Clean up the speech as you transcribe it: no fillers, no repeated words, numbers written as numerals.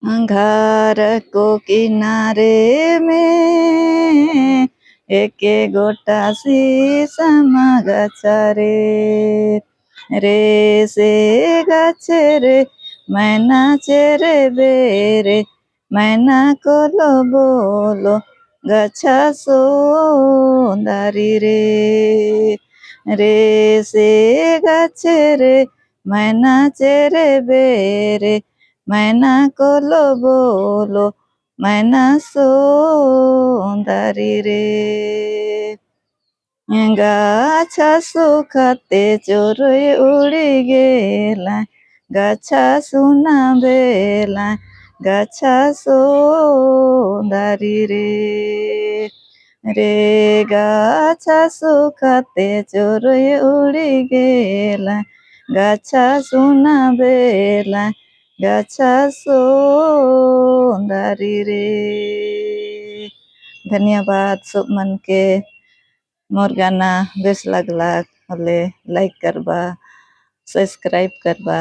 घर को किनारे में एक गोटा शीशम गछ रे से गछ रे मैना चेरे बेरे मैना कोलो बोलो गछा सुंदरी रे से गछ रे मैना चेरे बेरे मैना कोलो बोलो मैना सुंदरी रे गाछा सुखाते चोरई उड़ी गेला गाछा सुना बेला गाछा सुंदरी रे गाछा सुखाते चोरई उड़ी गेला गाछा सुना बेला गाछा सुंदरी रे। धन्यवाद सब मन के मोर गाना बेस लागला हले लाइक करबा सब्सक्राइब करबा।